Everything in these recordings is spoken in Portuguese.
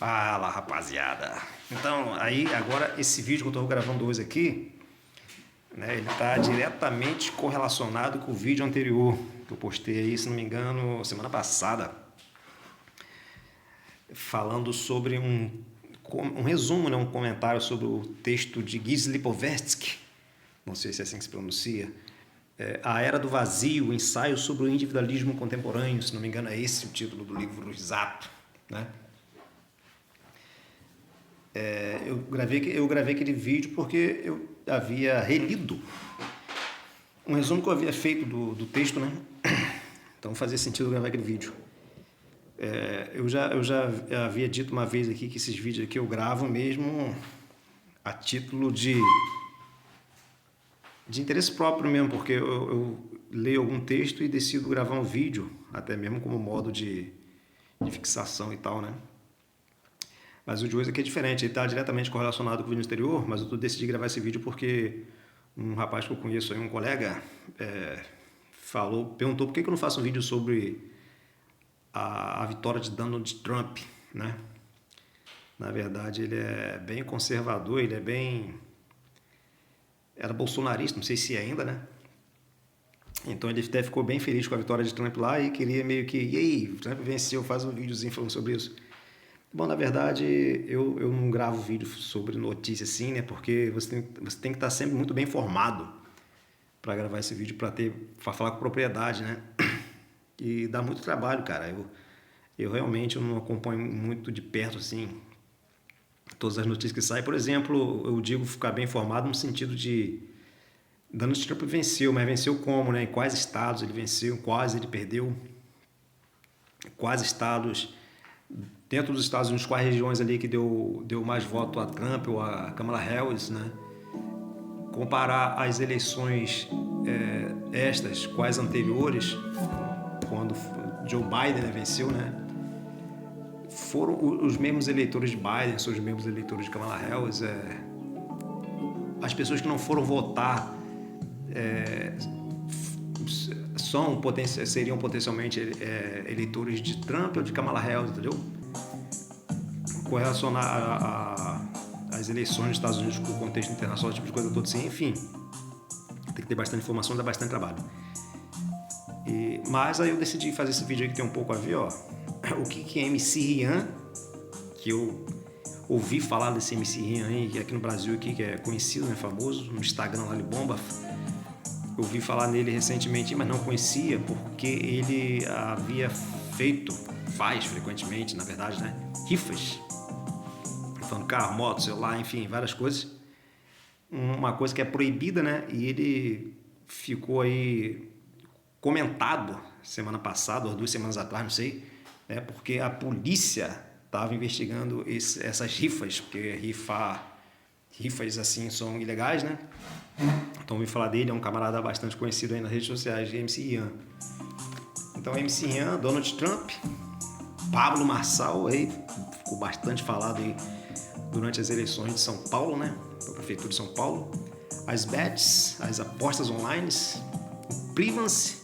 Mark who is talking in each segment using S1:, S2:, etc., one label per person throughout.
S1: Fala, rapaziada. Então, aí agora esse vídeo que eu estou gravando hoje aqui, né, ele está diretamente correlacionado com o vídeo anterior que eu postei aí, se não me engano, semana passada, falando sobre um resumo, né, um comentário sobre o texto de Gisli Lipovetsky, não sei se é assim que se pronuncia, A Era do Vazio, ensaio sobre o individualismo contemporâneo, se não me engano é esse o título do livro exato, né? Eu gravei aquele vídeo porque eu havia relido um resumo que eu havia feito do texto, né? Então fazia sentido gravar aquele vídeo. Eu já havia dito uma vez aqui que esses vídeos aqui eu gravo mesmo a título de interesse próprio mesmo, porque eu leio algum texto e decido gravar um vídeo, até mesmo como modo de fixação e tal, né? Mas o de hoje aqui é diferente, ele está diretamente correlacionado com o vídeo anterior, mas eu decidi gravar esse vídeo porque um rapaz que eu conheço aí, um colega, perguntou por que eu não faço um vídeo sobre a vitória de Donald Trump, né? Na verdade, ele é bem conservador, era bolsonarista, não sei se é ainda, né? Então ele até ficou bem feliz com a vitória de Trump lá e queria meio que, e aí, Trump venceu, faz um videozinho falando sobre isso. Bom, na verdade, eu não gravo vídeo sobre notícia assim, né? Porque você tem que estar sempre muito bem informado para gravar esse vídeo, para falar com propriedade, né? E dá muito trabalho, cara. Eu realmente não acompanho muito de perto, assim, todas as notícias que saem. Por exemplo, eu digo ficar bem informado no sentido de Donald Trump venceu, mas venceu como, né? Em quais estados ele venceu, quais ele perdeu, quais estados, dentro dos Estados Unidos, quais regiões ali que deu mais voto a Trump ou a Kamala Harris, né? Comparar as eleições estas com as anteriores, quando Joe Biden, né, venceu, né? Foram os mesmos eleitores de Biden, são os mesmos eleitores de Kamala Harris. As pessoas que não foram votar seriam potencialmente eleitores de Trump ou de Kamala Harris, entendeu? Correlacionar as eleições dos Estados Unidos com o contexto internacional, tipo de coisa toda assim, enfim. Tem que ter bastante informação, dá bastante trabalho. Mas aí eu decidi fazer esse vídeo aí que tem um pouco a ver, ó. O que é MC Rian, que eu ouvi falar desse MC Rian aí, que aqui no Brasil aqui, que é conhecido, né, famoso, no Instagram lá ele bomba. Eu ouvi falar nele recentemente, mas não conhecia, porque ele faz frequentemente, na verdade, né, rifas. Falando carro, moto, celular, enfim, várias coisas. Uma coisa que é proibida, né, e ele ficou aí comentado semana passada, ou 2 semanas atrás, não sei, né, porque a polícia estava investigando essas rifas, porque rifas assim são ilegais, né? Então ouvi falar dele, é um camarada bastante conhecido aí nas redes sociais, MC Rian. Então MC Rian, Donald Trump, Pablo Marçal, aí ficou bastante falado aí durante as eleições de São Paulo, né? Da prefeitura de São Paulo. As bets, as apostas online, o Privance,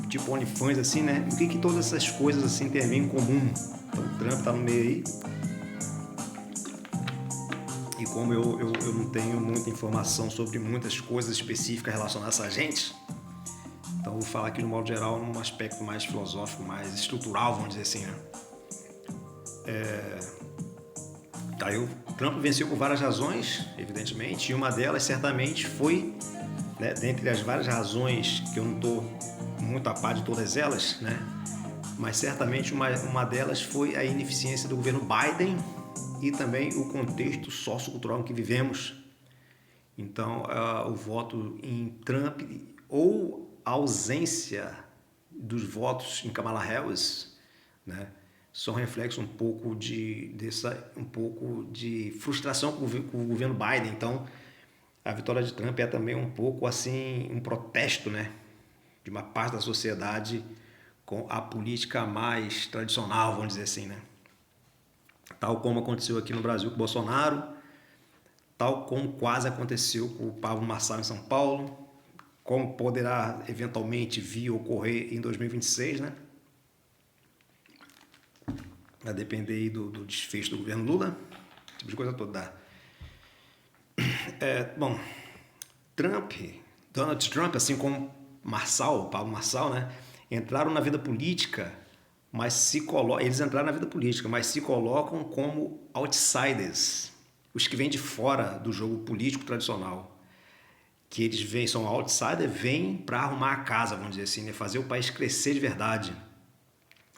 S1: tipo OnlyFans, assim, né? O que todas essas coisas assim tem a ver em comum? Então o Trump tá no meio aí. E como eu não tenho muita informação sobre muitas coisas específicas relacionadas a gente, então vou falar aqui no modo geral num aspecto mais filosófico, mais estrutural, vamos dizer assim, né? O Trump venceu por várias razões, evidentemente, e uma delas certamente foi, né, dentre as várias razões que eu não estou muito a par de todas elas, né, mas certamente uma delas foi a ineficiência do governo Biden e também o contexto sociocultural em que vivemos. Então, o voto em Trump ou a ausência dos votos em Kamala Harris, né, são reflexo um pouco de frustração com o governo Biden. Então, a vitória de Trump é também um pouco assim um protesto, né, de uma parte da sociedade com a política mais tradicional, vamos dizer assim, né? Tal como aconteceu aqui no Brasil com o Bolsonaro, tal como quase aconteceu com o Pablo Marçal em São Paulo, como poderá eventualmente vir ocorrer em 2026, né? Vai depender aí do desfecho do governo Lula, esse tipo de coisa toda. Bom, Donald Trump, assim como Pablo Marçal, né, entraram na vida política, eles entraram na vida política, mas se colocam como outsiders, os que vêm de fora do jogo político tradicional, que eles vêm, são outsiders, vêm para arrumar a casa, vamos dizer assim, né, fazer o país crescer de verdade,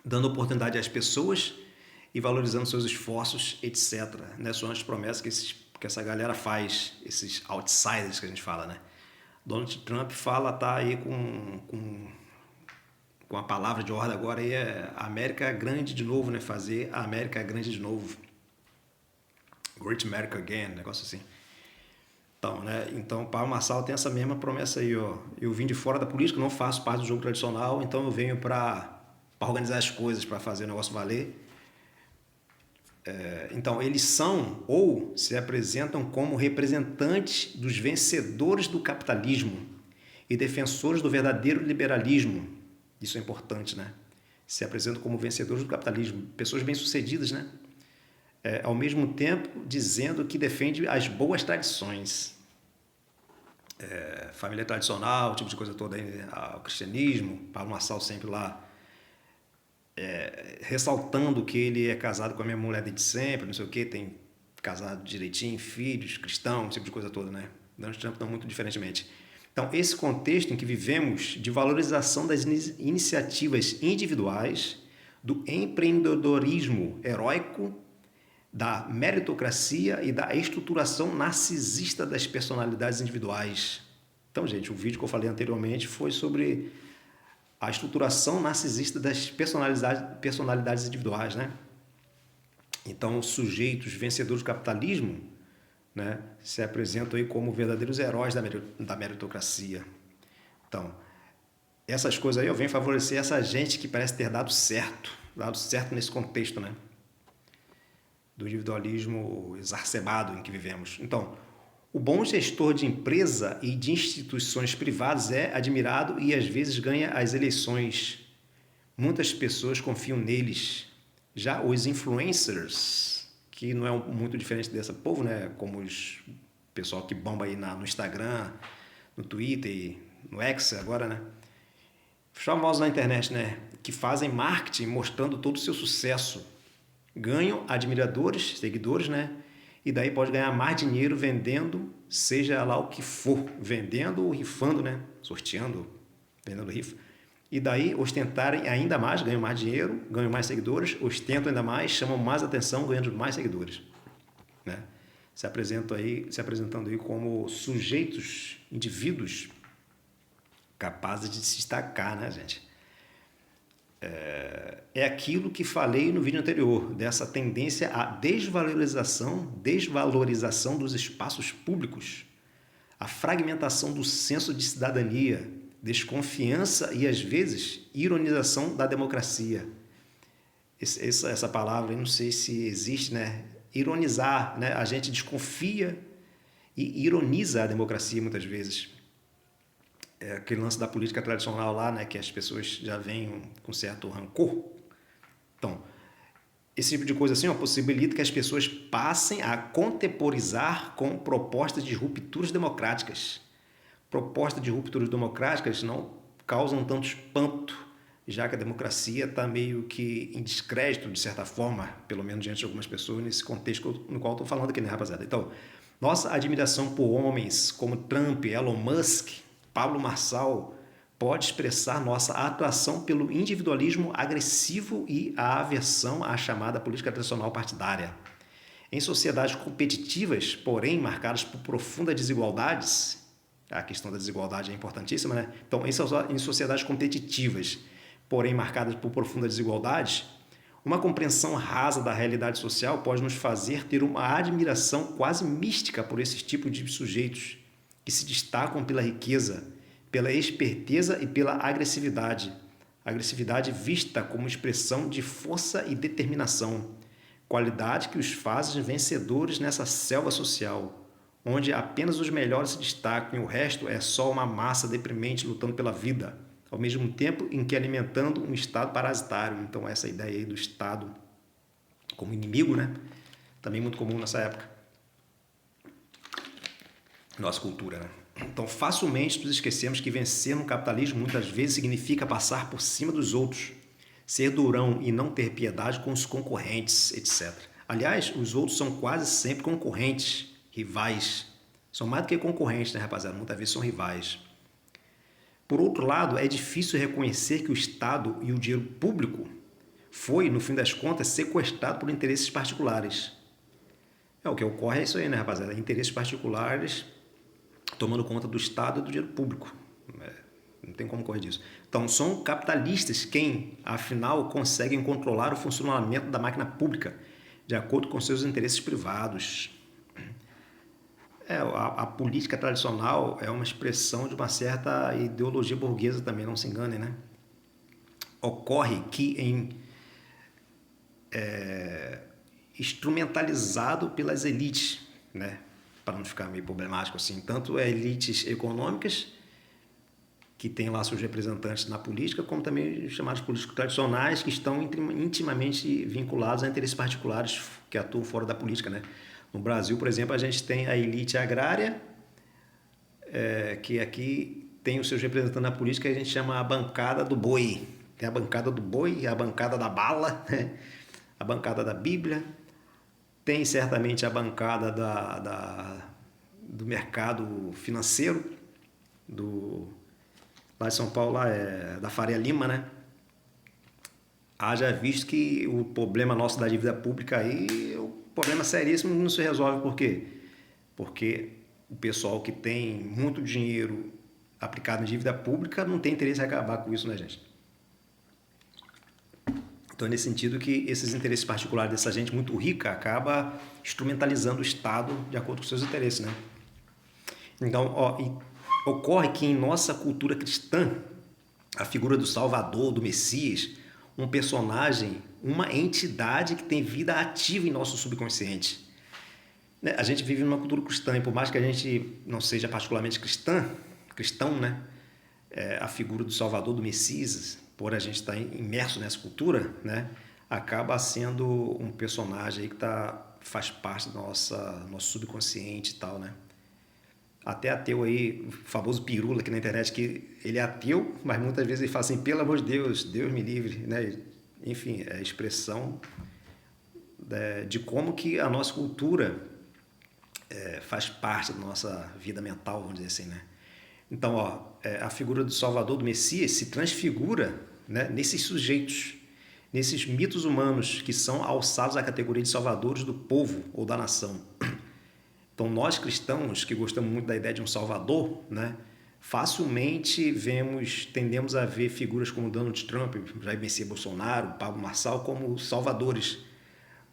S1: dando oportunidade às pessoas e valorizando seus esforços, etc. Né? São as promessas que essa galera faz, esses outsiders que a gente fala, né? Donald Trump tá aí com a palavra de ordem agora aí a América grande de novo, né? Fazer a América grande de novo. Great America Again, negócio assim. Então, né? Então, Paulo Marçal tem essa mesma promessa aí, ó. Eu vim de fora da política, não faço parte do jogo tradicional, então eu venho para organizar as coisas, para fazer o negócio valer. Então, eles são ou se apresentam como representantes dos vencedores do capitalismo e defensores do verdadeiro liberalismo. Isso é importante, né? Se apresentam como vencedores do capitalismo, pessoas bem-sucedidas, né? Ao mesmo tempo, dizendo que defende as boas tradições. Família tradicional, tipo de coisa toda aí, o cristianismo, Paulo Marçal sempre lá ressaltando que ele é casado com a minha mulher desde sempre, não sei o que, tem casado direitinho, filhos, cristão, esse tipo de coisa toda, né? Donald Trump não muito diferentemente. Então, esse contexto em que vivemos de valorização das iniciativas individuais, do empreendedorismo heróico, da meritocracia e da estruturação narcisista das personalidades individuais. Então, gente, o vídeo que eu falei anteriormente foi sobre a estruturação narcisista das personalidades individuais, né? Então, os sujeitos vencedores do capitalismo, né, se apresentam aí como verdadeiros heróis da meritocracia. Então, essas coisas aí eu venho favorecer essa gente que parece ter dado certo nesse contexto, né, do individualismo exacerbado em que vivemos. Então, o bom gestor de empresa e de instituições privadas é admirado e às vezes ganha as eleições. Muitas pessoas confiam neles. Já os influencers, que não é muito diferente desse povo, né? Como os pessoal que bomba aí no Instagram, no Twitter, no X agora, né? Famosos na internet, né? Que fazem marketing mostrando todo o seu sucesso. Ganham admiradores, seguidores, né? E daí pode ganhar mais dinheiro vendendo, seja lá o que for, vendendo ou rifando, né? Sorteando, vendendo rifa. E daí ostentarem ainda mais, ganham mais dinheiro, ganham mais seguidores, ostentam ainda mais, chamam mais atenção, ganhando mais seguidores, né? Se apresentando aí como sujeitos, indivíduos capazes de se destacar, né, gente? É aquilo que falei no vídeo anterior, dessa tendência à desvalorização dos espaços públicos, a fragmentação do senso de cidadania, desconfiança e, às vezes, ironização da democracia. Essa palavra, eu não sei se existe, né? Ironizar, né? A gente desconfia e ironiza a democracia muitas vezes. É aquele lance da política tradicional lá, né? Que as pessoas já vêm com certo rancor. Então, esse tipo de coisa assim, ó, possibilita que as pessoas passem a contemporizar com propostas de rupturas democráticas. Propostas de rupturas democráticas não causam tanto espanto, já que a democracia está meio que em descrédito, de certa forma, pelo menos diante de algumas pessoas, nesse contexto no qual estou falando aqui, né, rapaziada? Então, nossa admiração por homens como Trump, Elon Musk, Pablo Marçal, pode expressar nossa atuação pelo individualismo agressivo e a aversão à chamada política tradicional partidária. Em sociedades competitivas, porém marcadas por profundas desigualdades, a questão da desigualdade é importantíssima, né? Então, em sociedades competitivas, porém marcadas por profundas desigualdades, uma compreensão rasa da realidade social pode nos fazer ter uma admiração quase mística por esses tipos de sujeitos que se destacam pela riqueza, pela esperteza e pela agressividade. Agressividade vista como expressão de força e determinação, qualidade que os faz vencedores nessa selva social, onde apenas os melhores se destacam e o resto é só uma massa deprimente lutando pela vida, ao mesmo tempo em que alimentando um estado parasitário. Então essa ideia aí do estado como inimigo, né? Também muito comum nessa época. Nossa cultura, né? Então, facilmente nos esquecemos que vencer no capitalismo muitas vezes significa passar por cima dos outros, ser durão e não ter piedade com os concorrentes, etc. Aliás, os outros são quase sempre concorrentes, rivais. São mais do que concorrentes, né, rapaziada? Muitas vezes são rivais. Por outro lado, é difícil reconhecer que o Estado e o dinheiro público foi, no fim das contas, sequestrado por interesses particulares. O que ocorre é isso aí, né, rapaziada? Interesses particulares tomando conta do Estado e do dinheiro público. Não tem como correr disso. Então, são capitalistas quem, afinal, conseguem controlar o funcionamento da máquina pública de acordo com seus interesses privados. A política tradicional é uma expressão de uma certa ideologia burguesa também, não se enganem, né? Ocorre que instrumentalizado pelas elites, né? Para não ficar meio problemático assim, tanto elites econômicas, que têm lá seus representantes na política, como também os chamados políticos tradicionais, que estão intimamente vinculados a interesses particulares que atuam fora da política, né? No Brasil, por exemplo, a gente tem a elite agrária, que aqui tem os seus representantes na política, que a gente chama a bancada do boi. Tem a bancada do boi, a bancada da bala, né? A bancada da Bíblia. Tem certamente a bancada do mercado financeiro, lá de São Paulo, da Faria Lima, né? Haja visto que o problema nosso da dívida pública aí, o problema seríssimo, não se resolve. Por quê? Porque o pessoal que tem muito dinheiro aplicado em dívida pública não tem interesse em acabar com isso, né, gente? Então, é nesse sentido que esses interesses particulares dessa gente muito rica acaba instrumentalizando o Estado de acordo com seus interesses, né? Então, ocorre que em nossa cultura cristã, a figura do Salvador, do Messias, um personagem, uma entidade que tem vida ativa em nosso subconsciente. A gente vive numa cultura cristã e por mais que a gente não seja particularmente cristão, né? A figura do Salvador, do Messias, por a gente estar imerso nessa cultura, né? Acaba sendo um personagem aí que faz parte do nosso subconsciente e tal, né? Até ateu aí, o famoso pirula aqui na internet, que ele é ateu, mas muitas vezes ele fala assim, pelo amor de Deus, Deus me livre, né? Enfim, é a expressão de como que a nossa cultura faz parte da nossa vida mental, vamos dizer assim, né? Então, a figura do Salvador, do Messias, se transfigura, né, nesses sujeitos, nesses mitos humanos que são alçados à categoria de salvadores do povo ou da nação. Então, nós cristãos, que gostamos muito da ideia de um salvador, né, facilmente tendemos a ver figuras como Donald Trump, Jair Messias Bolsonaro, Pablo Marçal como salvadores.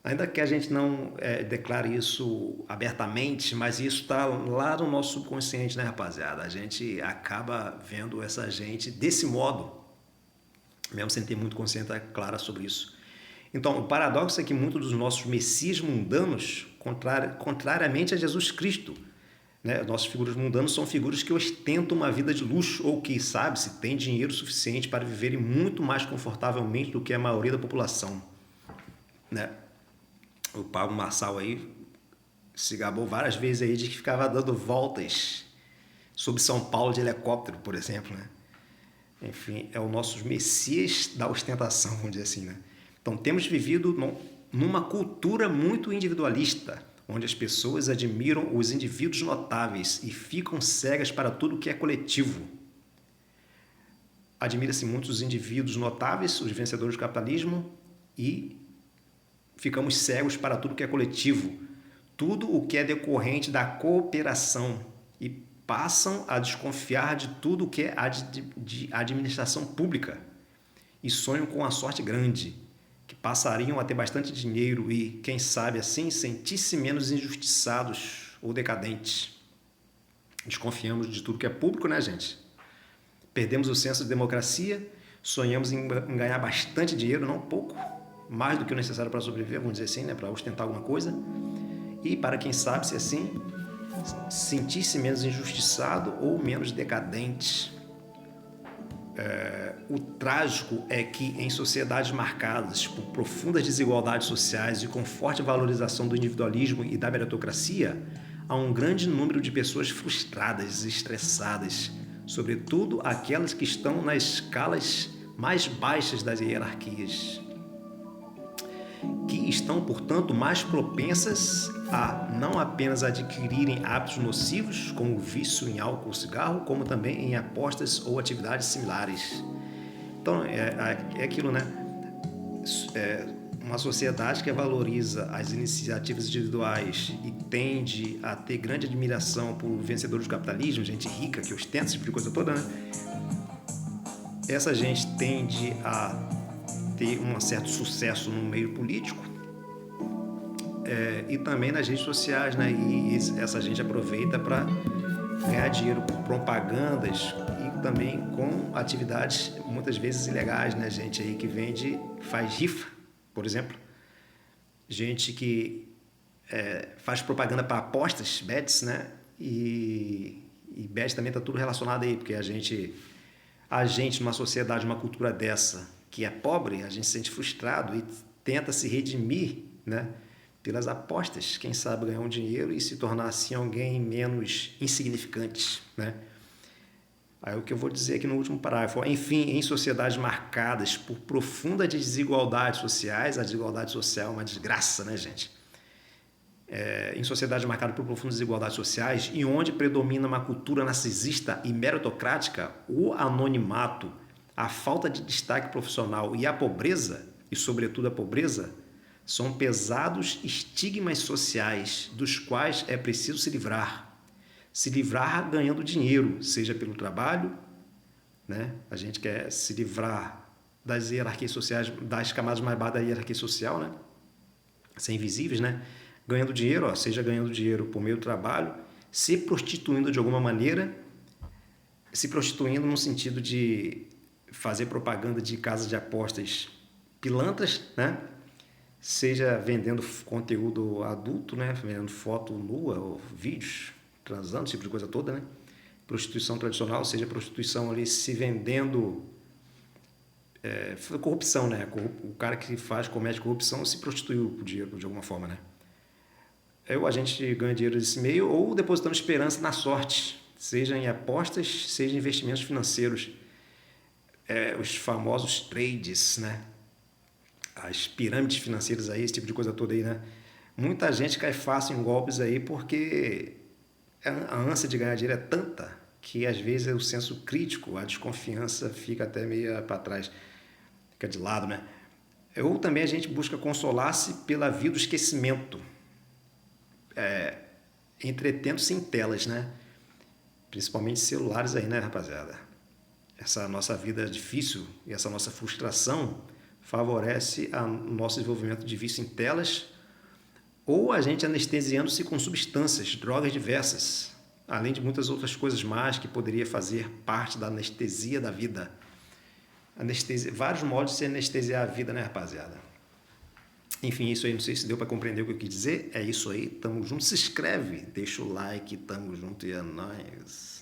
S1: Ainda que a gente não declare isso abertamente, mas isso está lá no nosso subconsciente, né, rapaziada? A gente acaba vendo essa gente desse modo, mesmo sem ter muito consciência clara sobre isso. Então, o paradoxo é que muitos dos nossos messias mundanos, contrariamente a Jesus Cristo, né, nossas figuras mundanas são figuras que ostentam uma vida de luxo ou que, sabe-se, têm dinheiro suficiente para viverem muito mais confortavelmente do que a maioria da população, né? O Pablo Marçal aí se gabou várias vezes aí de que ficava dando voltas sobre São Paulo de helicóptero, por exemplo, né? Enfim, é o nosso messias da ostentação, vamos dizer assim, né? Então, temos vivido numa cultura muito individualista, onde as pessoas admiram os indivíduos notáveis e ficam cegas para tudo que é coletivo. Admira-se muito os indivíduos notáveis, os vencedores do capitalismo, e ficamos cegos para tudo que é coletivo, tudo o que é decorrente da cooperação, e passam a desconfiar de tudo o que é de administração pública e sonham com a sorte grande, que passariam a ter bastante dinheiro e, quem sabe assim, sentir-se menos injustiçados ou decadentes. Desconfiamos de tudo que é público, né, gente? Perdemos o senso de democracia, sonhamos em ganhar bastante dinheiro, não pouco, mais do que o necessário para sobreviver, vamos dizer assim, né, para ostentar alguma coisa. E para quem sabe, se assim, sentir-se menos injustiçado ou menos decadente. O trágico é que em sociedades marcadas por profundas desigualdades sociais e com forte valorização do individualismo e da meritocracia, há um grande número de pessoas frustradas e estressadas, sobretudo aquelas que estão nas escalas mais baixas das hierarquias, que estão, portanto, mais propensas a não apenas adquirirem hábitos nocivos, como o vício em álcool ou cigarro, como também em apostas ou atividades similares. Então, é aquilo, né? Uma sociedade que valoriza as iniciativas individuais e tende a ter grande admiração por vencedores do capitalismo, gente rica que ostenta esse tipo de coisa toda, né? Essa gente tende a ter um certo sucesso no meio político e também nas redes sociais, né? E essa gente aproveita para ganhar dinheiro com propagandas e também com atividades muitas vezes ilegais, né? Gente aí que vende, faz rifa, por exemplo. Gente que faz propaganda para apostas, bets, né? E bets também está tudo relacionado aí, porque a gente numa sociedade, numa cultura dessa, que é pobre, a gente se sente frustrado e tenta se redimir, né? Pelas apostas, quem sabe ganhar um dinheiro e se tornar assim alguém menos insignificante, né? Aí o que eu vou dizer aqui no último parágrafo, enfim, em sociedades marcadas por profundas desigualdades sociais, a desigualdade social é uma desgraça, né, gente? Em sociedades marcadas por profundas desigualdades sociais e onde predomina uma cultura narcisista e meritocrática, o anonimato, a falta de destaque profissional e a pobreza, e sobretudo a pobreza, são pesados estigmas sociais dos quais é preciso se livrar. Se livrar ganhando dinheiro, seja pelo trabalho, né? A gente quer se livrar das hierarquias sociais, das camadas mais baixas da hierarquia social, né? Ser invisíveis, né? Ganhando dinheiro, seja ganhando dinheiro por meio do trabalho, se prostituindo de alguma maneira, se prostituindo no sentido de fazer propaganda de casas de apostas pilantras, né? Seja vendendo conteúdo adulto, né? Vendendo foto nua ou vídeos, transando, esse tipo de coisa toda, né? Prostituição tradicional, seja prostituição ali se vendendo, corrupção, né? O cara que comete corrupção se prostituiu por dinheiro de alguma forma, né? Ou a gente ganha dinheiro desse meio ou depositando esperança na sorte, seja em apostas, seja em investimentos financeiros. Os famosos trades, né? As pirâmides financeiras aí, esse tipo de coisa toda aí, né? Muita gente cai fácil em golpes aí porque a ânsia de ganhar dinheiro é tanta que às vezes o senso crítico, a desconfiança fica até meio para trás, fica de lado, né? Ou também a gente busca consolar-se pela via do esquecimento, entretendo-se em telas, né? Principalmente celulares aí, né, rapaziada? Essa nossa vida difícil e essa nossa frustração favorece o nosso desenvolvimento de vício em telas ou a gente anestesiando-se com substâncias, drogas diversas, além de muitas outras coisas mais que poderia fazer parte da anestesia da vida. Vários modos de se anestesiar a vida, né, rapaziada? Enfim, isso aí, não sei se deu para compreender o que eu quis dizer. É isso aí, tamo junto. Se inscreve, deixa o like, tamo junto e é nóis.